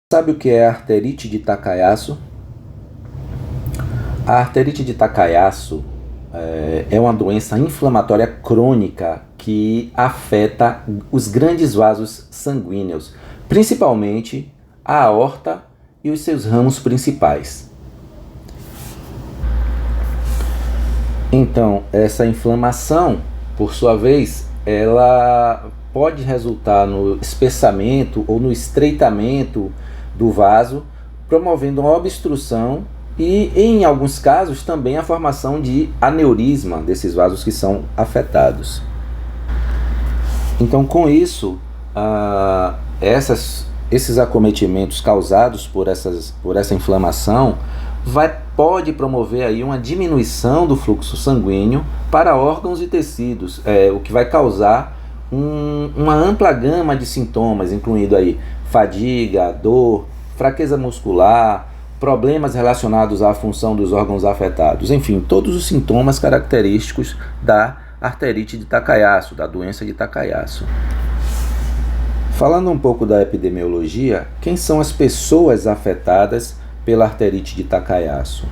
Sabe o que é a arterite de Takayasu? A arterite de Takayasu é uma doença inflamatória crônica que afeta os grandes vasos sanguíneos, principalmente a aorta e os seus ramos principais. Então, essa inflamação, por sua vez, ela pode resultar no espessamento ou no estreitamento do vaso, promovendo uma obstrução e, em alguns casos, também a formação de aneurisma desses vasos que são afetados. Então, com isso, esses acometimentos causados por essa inflamação pode promover aí uma diminuição do fluxo sanguíneo para órgãos e tecidos, o que vai causar uma ampla gama de sintomas, incluindo aí fadiga, dor, fraqueza muscular, problemas relacionados à função dos órgãos afetados, enfim, todos os sintomas característicos da arterite de Takayasu, da doença de Takayasu. Falando um pouco da epidemiologia, quem são as pessoas afetadas pela arterite de Takayasu?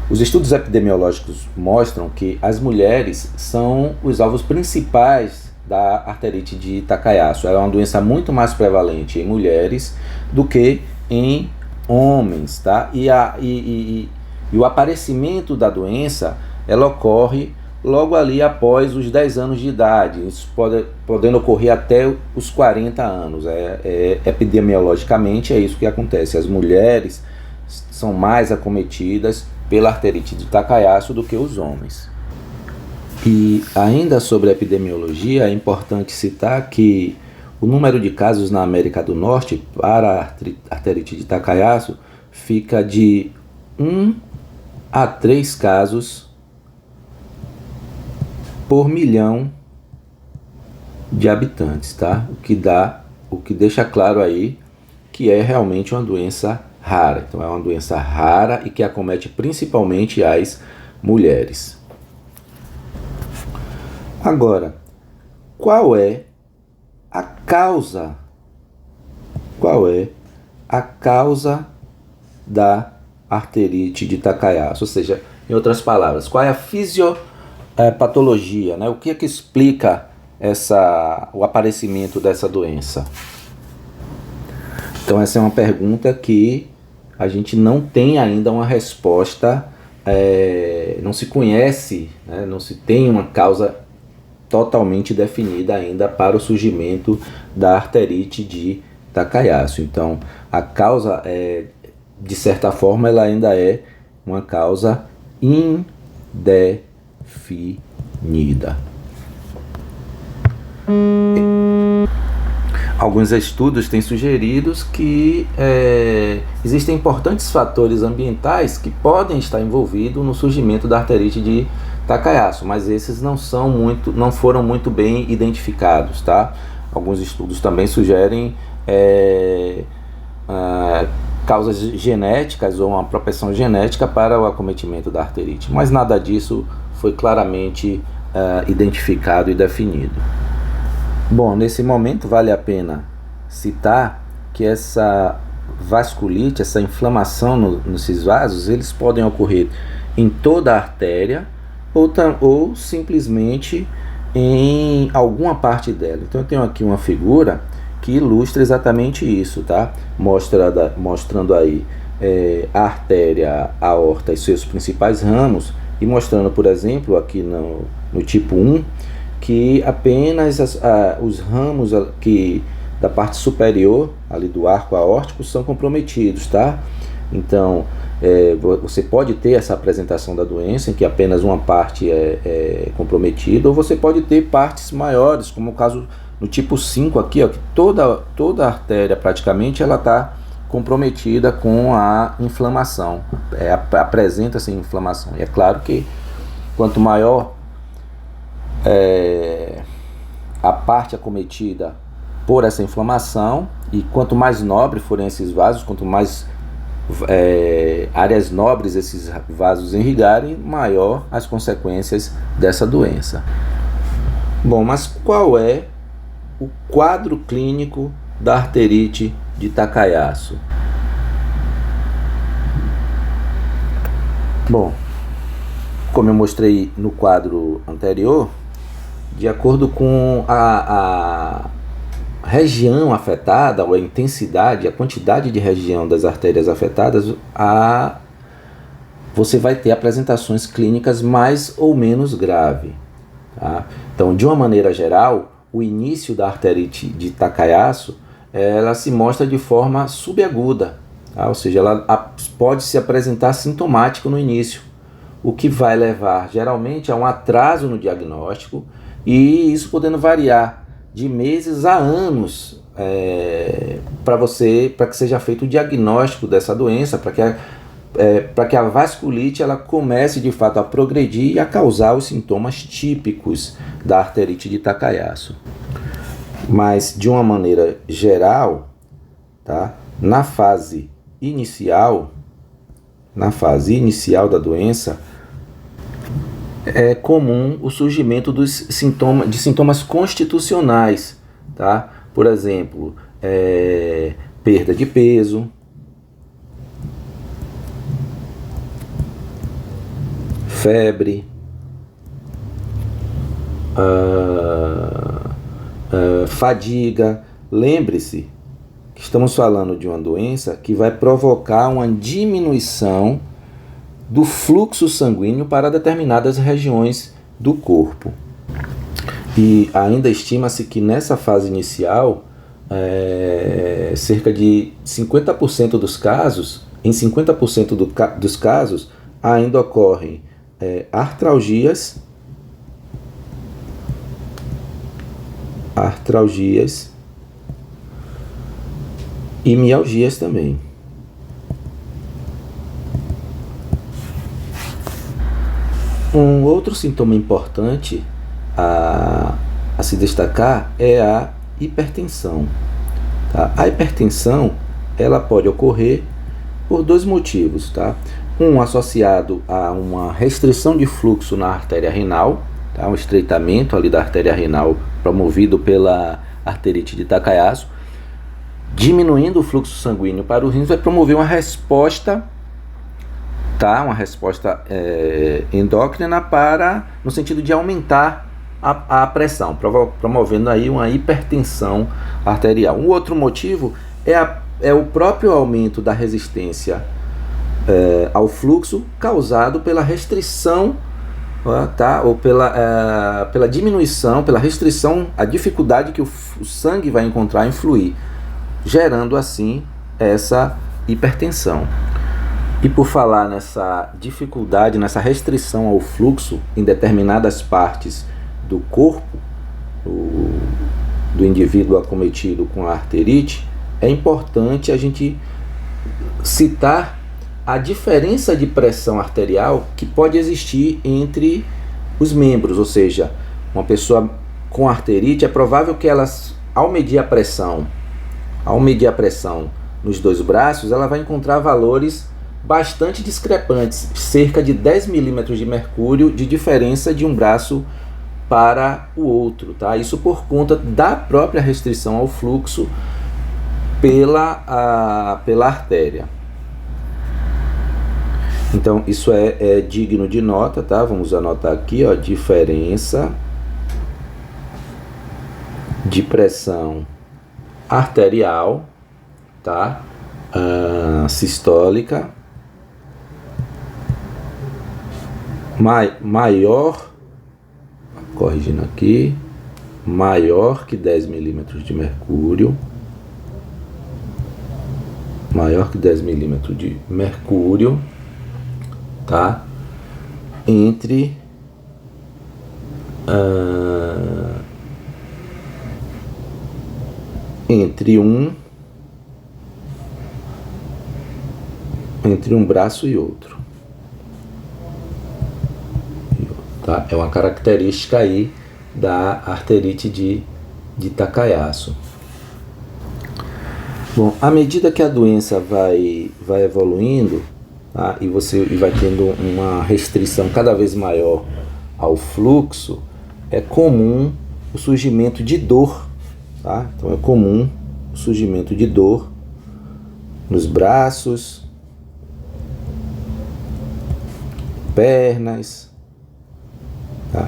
Os estudos epidemiológicos mostram que as mulheres são os alvos principais da arterite de Takayasu. Ela é uma doença muito mais prevalente em mulheres do que em homens, tá? E o aparecimento da doença, ela ocorre logo ali após os 10 anos de idade, isso podendo ocorrer até os 40 anos. Epidemiologicamente é isso que acontece. As mulheres são mais acometidas pela arterite de Takayasu do que os homens. E ainda sobre a epidemiologia, é importante citar que o número de casos na América do Norte para a arterite de Takayasu fica de 1 a 3 casos por milhão de habitantes, tá? O que deixa claro aí que é realmente uma doença rara. Então é uma doença rara e que acomete principalmente as mulheres. Agora, qual é a causa da arterite de Takayasu? Ou seja, em outras palavras, qual é a fisiopatologia, né? O que é que explica o aparecimento dessa doença? Então essa é uma pergunta que a gente não tem ainda uma resposta, não se conhece, né? Não se tem uma causa totalmente definida ainda para o surgimento da arterite de Takayasu. Então, a causa, de certa forma, ela ainda é uma causa indefinida. Alguns estudos têm sugerido que existem importantes fatores ambientais que podem estar envolvidos no surgimento da arterite de Takayasu, mas esses não foram muito bem identificados, tá? Alguns estudos também sugerem causas genéticas ou uma propensão genética para o acometimento da arterite, mas nada disso foi claramente identificado e definido. Bom, nesse momento vale a pena citar que essa vasculite, essa inflamação nesses vasos, eles podem ocorrer em toda a artéria ou simplesmente em alguma parte dela. Então eu tenho aqui uma figura que ilustra exatamente isso, tá? Mostrando aí a artéria, a aorta e seus principais ramos, e mostrando, por exemplo, aqui no tipo 1, que apenas os ramos da parte superior ali do arco aórtico são comprometidos, tá? Então você pode ter essa apresentação da doença em que apenas uma parte é comprometida, ou você pode ter partes maiores, como o caso no tipo 5 aqui, ó, que toda a artéria praticamente ela está comprometida com a inflamação, apresenta-se inflamação. E é claro que quanto maior a parte acometida por essa inflamação, e quanto mais nobre forem esses vasos, quanto mais áreas nobres esses vasos irrigarem, maior as consequências dessa doença. Bom, mas qual é o quadro clínico da arterite de Takayasu? Bom, como eu mostrei no quadro anterior, de acordo com a região afetada, ou a intensidade, a quantidade de região das artérias afetadas, você vai ter apresentações clínicas mais ou menos graves. Tá? Então, de uma maneira geral, o início da arterite de Takayasu, ela se mostra de forma subaguda, tá? Ou seja, ela pode se apresentar sintomático no início, o que vai levar geralmente a um atraso no diagnóstico, e isso podendo variar de meses a anos para que seja feito o diagnóstico dessa doença, para que a vasculite ela comece de fato a progredir e a causar os sintomas típicos da arterite de Takayasu. Mas de uma maneira geral, tá? Na fase inicial da doença, é comum o surgimento de sintomas constitucionais, tá? Por exemplo, perda de peso, febre, fadiga. Lembre-se que estamos falando de uma doença que vai provocar uma diminuição do fluxo sanguíneo para determinadas regiões do corpo. E ainda estima-se que nessa fase inicial, cerca de 50% dos casos, em 50% dos casos, ainda ocorrem artralgias e mialgias também. Um outro sintoma importante a se destacar é a hipertensão. Tá? A hipertensão ela pode ocorrer por dois motivos. Tá? Um associado a uma restrição de fluxo na artéria renal, tá? Um estreitamento ali da artéria renal promovido pela arterite de Takayasu, diminuindo o fluxo sanguíneo para os rins, vai promover uma resposta, tá? Uma resposta endócrina no sentido de aumentar a pressão, promovendo aí uma hipertensão arterial. Um outro motivo é o próprio aumento da resistência ao fluxo causado pela restrição, tá? Ou pela diminuição, pela restrição, a dificuldade que o sangue vai encontrar em fluir, gerando assim essa hipertensão. E por falar nessa dificuldade, nessa restrição ao fluxo em determinadas partes do corpo do indivíduo acometido com a arterite, é importante a gente citar a diferença de pressão arterial que pode existir entre os membros, ou seja, uma pessoa com arterite, é provável que ao medir a pressão nos dois braços, ela vai encontrar valores bastante discrepantes, cerca de 10 milímetros de mercúrio de diferença de um braço para o outro, tá? Isso por conta da própria restrição ao fluxo pela artéria. Então isso é digno de nota, tá? Vamos anotar aqui, ó, diferença de pressão arterial, tá? Sistólica maior, corrigindo aqui, maior que 10 milímetros de mercúrio, tá? Entre um braço e outro. Tá? É uma característica aí da arterite de Takayasu. Bom, à medida que a doença vai evoluindo, tá? E você vai tendo uma restrição cada vez maior ao fluxo, é comum o surgimento de dor, tá? Então é comum surgimento de dor nos braços, pernas, tá?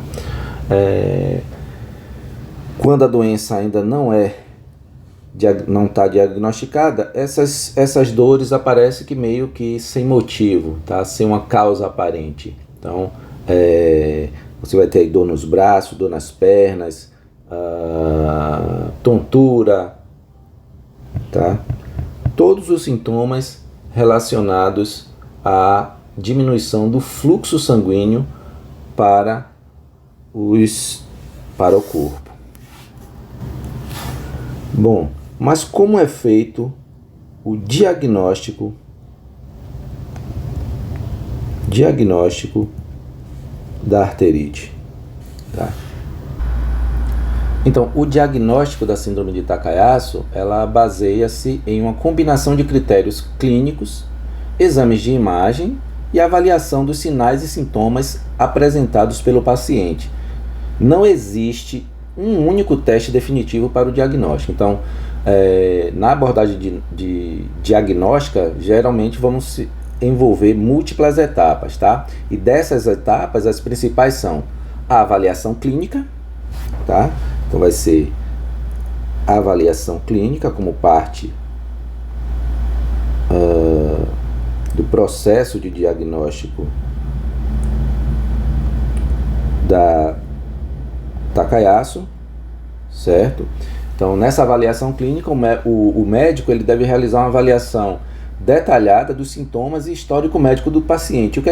Quando a doença ainda não está diagnosticada, essas dores aparecem que meio que sem motivo, tá? Sem uma causa aparente. Então, você vai ter dor nos braços, dor nas pernas, tontura, tá? Todos os sintomas relacionados à diminuição do fluxo sanguíneo para o corpo. Bom, mas como é feito o diagnóstico da arterite? Tá? Então, o diagnóstico da síndrome de Takayasu, ela baseia-se em uma combinação de critérios clínicos, exames de imagem e avaliação dos sinais e sintomas apresentados pelo paciente. Não existe um único teste definitivo para o diagnóstico. Então, na abordagem de diagnóstica, geralmente vamos envolver múltiplas etapas, tá? E dessas etapas, as principais são a avaliação clínica, tá? Então vai ser a avaliação clínica como parte do processo de diagnóstico da Takayasu, certo? Então, nessa avaliação clínica, o médico ele deve realizar uma avaliação detalhada dos sintomas e histórico médico do paciente. O que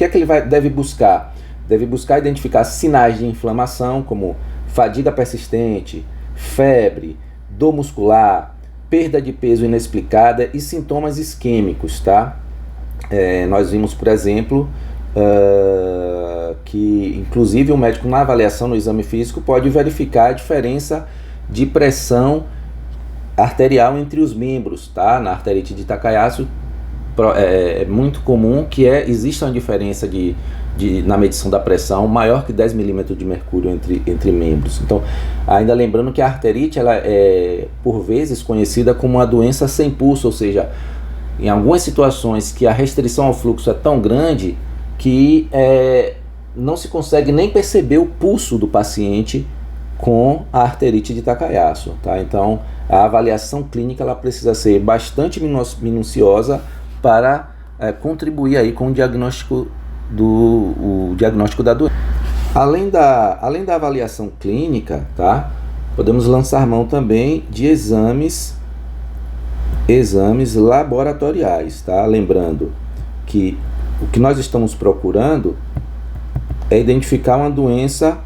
é que ele deve buscar? Deve buscar identificar sinais de inflamação, como fadiga persistente, febre, dor muscular, perda de peso inexplicada e sintomas isquêmicos, tá? Nós vimos, por exemplo, que inclusive o médico na avaliação no exame físico pode verificar a diferença de pressão arterial entre os membros, tá? Na arterite de Takayasu é muito comum que exista uma diferença na medição da pressão maior que 10 milímetros de mercúrio entre membros. Então, ainda lembrando que a arterite ela é por vezes conhecida como uma doença sem pulso, ou seja, em algumas situações que a restrição ao fluxo é tão grande que não se consegue nem perceber o pulso do paciente com a arterite de Takayasu, tá? Então, a avaliação clínica ela precisa ser bastante minuciosa para contribuir aí com o diagnóstico da doença. Além da avaliação clínica, tá? Podemos lançar mão também de exames laboratoriais, tá? Lembrando que o que nós estamos procurando é identificar uma doença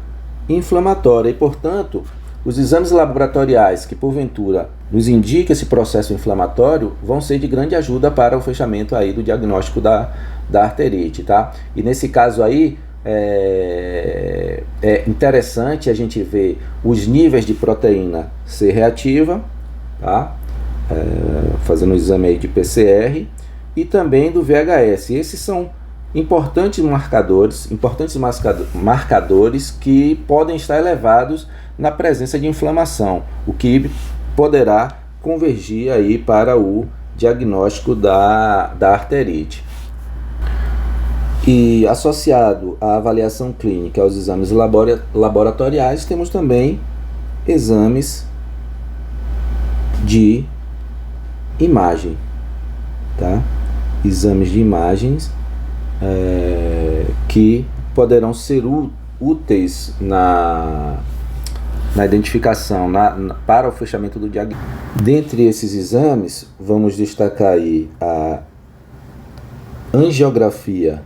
inflamatória e, portanto, os exames laboratoriais que porventura nos indiquem esse processo inflamatório vão ser de grande ajuda para o fechamento aí do diagnóstico da arterite, tá? E nesse caso aí é interessante a gente ver os níveis de proteína C reativa, tá? Fazendo o exame aí de PCR e também do VHS. Esses são importantes marcadores que podem estar elevados na presença de inflamação, o que poderá convergir aí para o diagnóstico da arterite. E associado à avaliação clínica aos exames laboratoriais, temos também exames de imagem, tá? Exames de imagens que poderão ser úteis na identificação, para o fechamento do diagnóstico. Dentre esses exames, vamos destacar aí a angiografia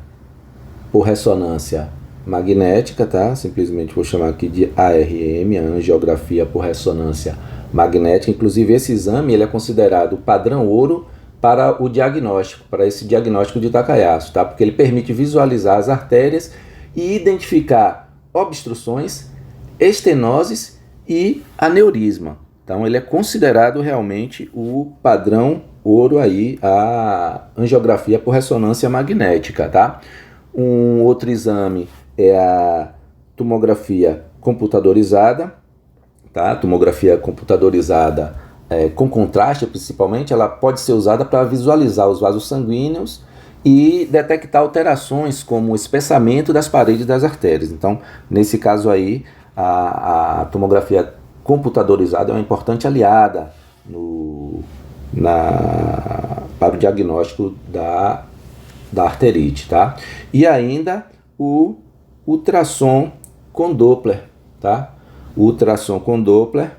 por ressonância magnética, tá? Simplesmente vou chamar aqui de ARM, a angiografia por ressonância magnética. Inclusive, esse exame ele é considerado padrão ouro para o diagnóstico, para esse diagnóstico de Takayasu, tá? Porque ele permite visualizar as artérias e identificar obstruções, estenoses e aneurisma. Então, ele é considerado realmente o padrão ouro aí, a angiografia por ressonância magnética, tá? Um outro exame é a tomografia computadorizada, tá? A tomografia computadorizada com contraste principalmente, ela pode ser usada para visualizar os vasos sanguíneos e detectar alterações como o espessamento das paredes das artérias. Então, nesse caso aí, a tomografia computadorizada é uma importante aliada para o diagnóstico da arterite, tá? E ainda o ultrassom com Doppler, tá? O ultrassom com Doppler,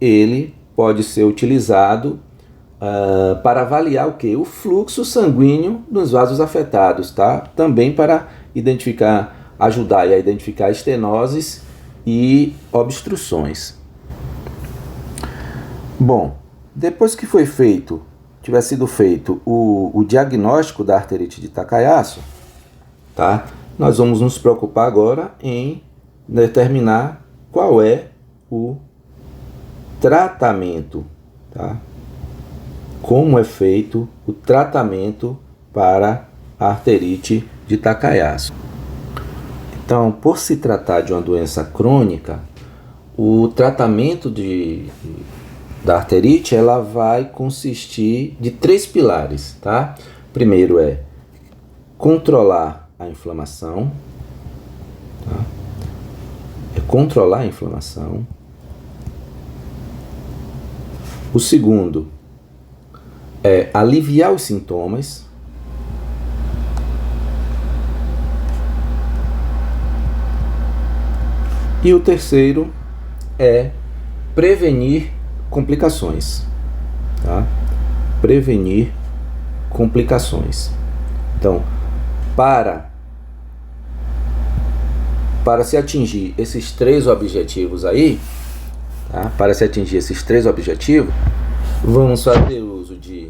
ele pode ser utilizado para avaliar o que? O fluxo sanguíneo nos vasos afetados, tá? Também para ajudar a identificar estenoses e obstruções. Bom, depois que tiver sido feito o diagnóstico da arterite de Takayasu, tá? Nós vamos nos preocupar agora em determinar qual é o tratamento, tá? Como é feito o tratamento para a arterite de Takayasu. Então, por se tratar de uma doença crônica, o tratamento da arterite ela vai consistir de 3 pilares, tá? Primeiro é controlar a inflamação, tá? Controlar a inflamação. O segundo é aliviar os sintomas. E o terceiro é prevenir complicações, tá? Prevenir complicações. Então, para se atingir esses 3 objetivos aí, tá? Para se atingir esses 3 objetivos, vamos fazer uso de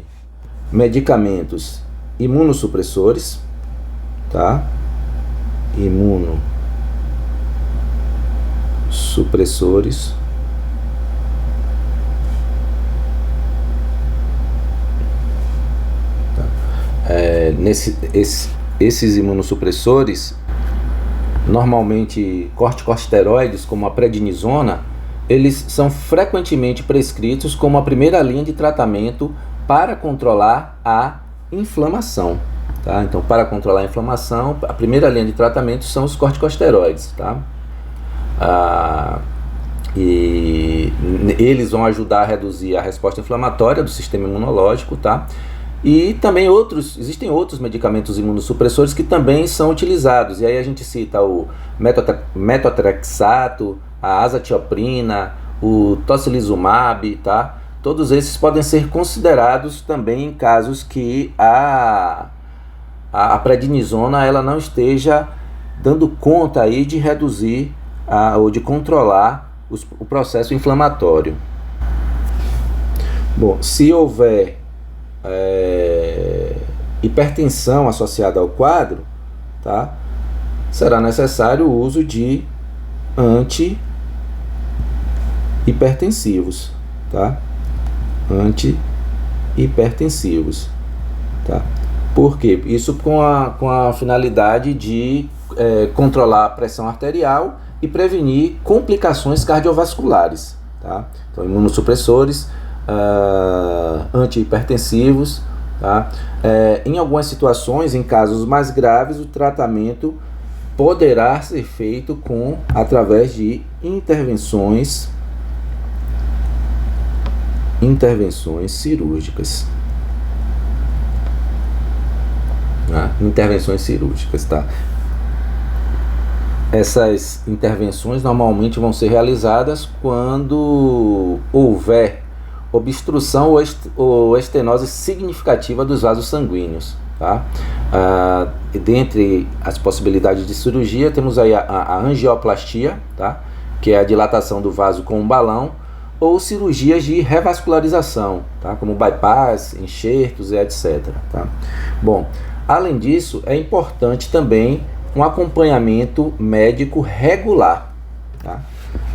medicamentos imunossupressores, tá? Imunossupressores. Esses imunossupressores, normalmente corticosteroides como a prednisona, eles são frequentemente prescritos como a primeira linha de tratamento para controlar a inflamação, tá? Então, para controlar a inflamação, a primeira linha de tratamento são os corticosteroides, tá? E eles vão ajudar a reduzir a resposta inflamatória do sistema imunológico, tá? E também existem outros medicamentos imunossupressores que também são utilizados. E aí a gente cita o metotrexato, a azatioprina, o tocilizumab, tá? Todos esses podem ser considerados também em casos que a prednisona ela não esteja dando conta aí de reduzir ou de controlar o processo inflamatório. Bom, se houver hipertensão associada ao quadro, tá? Será necessário o uso de antihipertensivos, tá? Antihipertensivos, tá? Por quê? Isso com a finalidade de controlar a pressão arterial e prevenir complicações cardiovasculares, tá? Então, imunossupressores, antihipertensivos, tá? Em algumas situações, em casos mais graves, o tratamento poderá ser feito através de intervenções cirúrgicas. Intervenções cirúrgicas, tá? Essas intervenções normalmente vão ser realizadas quando houver obstrução ou estenose significativa dos vasos sanguíneos, tá? Dentre as possibilidades de cirurgia, temos aí a angioplastia, tá? Que é a dilatação do vaso com um balão, ou cirurgias de revascularização, tá? Como bypass, enxertos e etc. Tá? Bom, além disso, é importante também um acompanhamento médico regular, tá?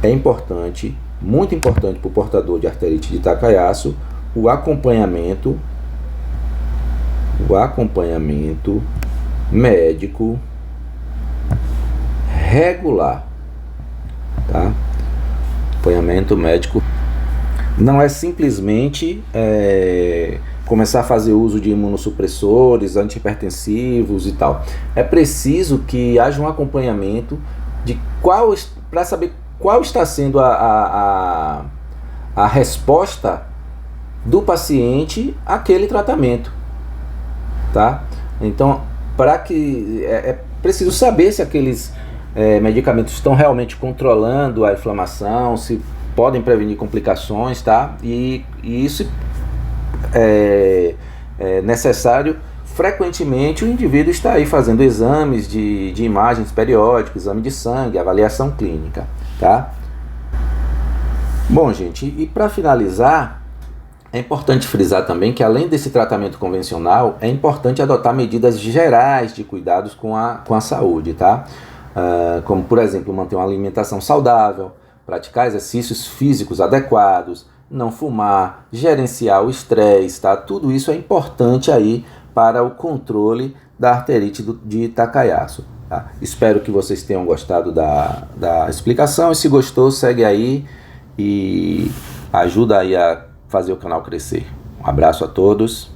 É importante, muito importante para o portador de arterite de Takayasu, o acompanhamento médico regular, tá? Acompanhamento médico. Não é simplesmente começar a fazer uso de imunossupressores, antihipertensivos e tal. É preciso que haja um acompanhamento de para saber qual está sendo a resposta do paciente àquele tratamento, tá? Então, é preciso saber se aqueles medicamentos estão realmente controlando a inflamação, se podem prevenir complicações, tá? E isso é necessário. Frequentemente o indivíduo está aí fazendo exames de imagens periódicos, exame de sangue, avaliação clínica, tá? Bom, gente, e para finalizar, é importante frisar também que além desse tratamento convencional, é importante adotar medidas gerais de cuidados com a saúde, tá? Como, por exemplo, manter uma alimentação saudável, praticar exercícios físicos adequados, não fumar, gerenciar o estresse, tá? Tudo isso é importante aí para o controle da arterite de Takayasu. Tá? Espero que vocês tenham gostado da explicação, e se gostou, segue aí e ajuda aí a fazer o canal crescer. Um abraço a todos.